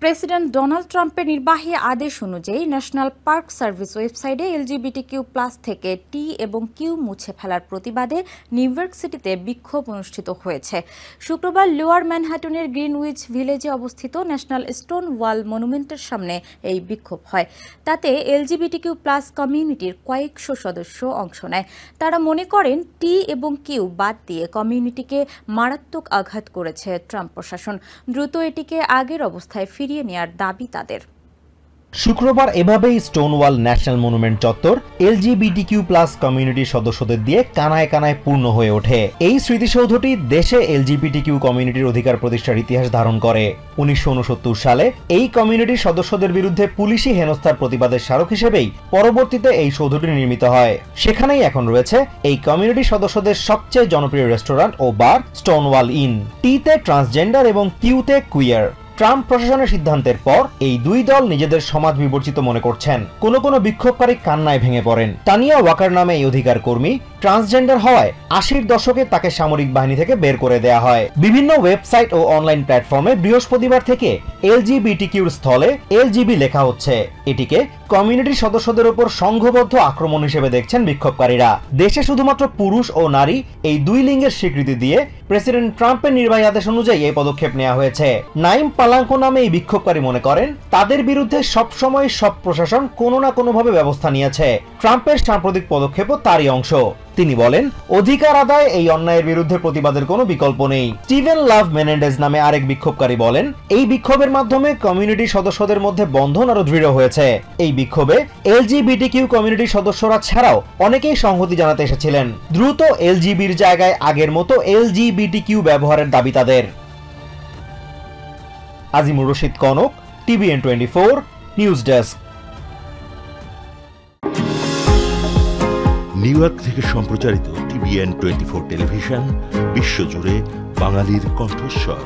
President Donald ট্রাম্পের নির্বাহী আদেশ অনুযায়ী ন্যাশনাল পার্ক সার্ভিস ওয়েবসাইটে এলজিবিটিকিউ প্লাস থেকে টি এবং কিউ মুছে ফেলার প্রতিবাদে নিউ ইয়র্ক সিটিতে বিক্ষোভ অনুষ্ঠিত হয়েছে। শুক্রবার লোয়ার ম্যানহাটনের গ্রিনউইচ ভিলেজে অবস্থিত ন্যাশনাল স্টোন ওয়াল মনুমেন্টের সামনে এই বিক্ষোভ হয়। তাতে এলজিবিটিকিউ প্লাস কমিউনিটির কয়েকশো সদস্য অংশ নেয়। তারা মনে করেন টি এবং কিউ বাদ দিয়ে কমিউনিটিকে মারাত্মক আঘাত করেছে ট্রাম্প প্রশাসন। দ্রুত এটিকে আগের অবস্থায় ফিরিয়ে নেয়ার দাবি তাদের। শুক্রবার এভাবেই স্টোনওয়াল ন্যাশনাল মনুমেন্ট চত্বর এলজিবিটিকিউ প্লাস কমিউনিটির সদস্যদের দিয়ে কানায় কানায় পূর্ণ হয়ে ওঠে। এই স্মৃতিসৌধটি দেশে এলজিবিটিকিউ কমিউনিটির অধিকার প্রতিষ্ঠার ইতিহাস ধারণ করে। 1969 সালে এই কমিউনিটির সদস্যদের বিরুদ্ধে পুলিশি হেনস্থার প্রতিবাদের স্মারক হিসেবেই পরবর্তীতে এই সৌধটি নির্মিত হয়। সেখানেই এখন রয়েছে এই কমিউনিটির সদস্যদের সবচেয়ে জনপ্রিয় রেস্টুরেন্ট ও বার স্টোনওয়াল ইন। টিতে ট্রান্সজেন্ডার এবং কিউতে কুইয়ার। ট্রাম্প প্রশাসনের সিদ্ধান্তের পর এই দুই দল নিজেদের সমাজ বিবর্জিত মনে করছেন। কোনো কোনো বিক্ষোভকারী কান্নায় ভেঙে পড়েন। টানিয়া ওয়াকার নামে এই অধিকার কর্মী ট্রান্সজেন্ডার হওয়ায় 80-র দশকে তাকে সামরিক বাহিনী থেকে বের করে দেয়া হয়। বিভিন্ন ওয়েবসাইট ও অনলাইন প্ল্যাটফর্মে বৃহস্পতিবার থেকে এলজিবিটিকিউর স্থলে এলজিবি লেখা হচ্ছে। এটিকে কমিউনিটির সদস্যদের উপর সংঘবদ্ধ আক্রমণ হিসেবে দেখছেন বিক্ষোভকারীরা। দেশে শুধুমাত্র পুরুষ ও নারী এই দুই লিঙ্গের স্বীকৃতি দিয়ে প্রেসিডেন্ট ট্রাম্পের নির্বাহী আদেশ অনুযায়ী এই পদক্ষেপ নেওয়া হয়েছে। নাইম পালাঙ্কো নামে এই বিক্ষোভকারী মনে করেন তাদের বিরুদ্ধে সবসময় সব প্রশাসন কোনো না কোনোভাবে ব্যবস্থা নিয়েছে। ট্রাম্পের সাম্প্রতিক পদক্ষেপও তারই অংশ। তিনি বলেন, অধিকার আদায় এই অন্যায়ের বিরুদ্ধে প্রতিবাদের কোনো বিকল্প নেই। স্টিভেন লাভ মেনেন্ডেজ নামে আরেক বিক্ষোভকারী বলেন, এই বিক্ষোভের মাধ্যমে কমিউনিটির সদস্যদের মধ্যে বন্ধন আরো দৃঢ় হয়েছে। এই বিক্ষোভে এলজিবিটিকিউ কমিউনিটির সদস্যরা ছাড়াও অনেকেই সংহতি জানাতে এসেছিলেন। দ্রুত এলজিবির জায়গায় আগের মতো এলজিবিটিকিউ ব্যবহারের দাবি তাদের। Azimur Rashid Kanak, TVN 24 news desk. New York থেকে সম্প্রচারিত TVN 24 টেলিভিশন বিশ্বজুড়ে বাঙালির কণ্ঠস্বর।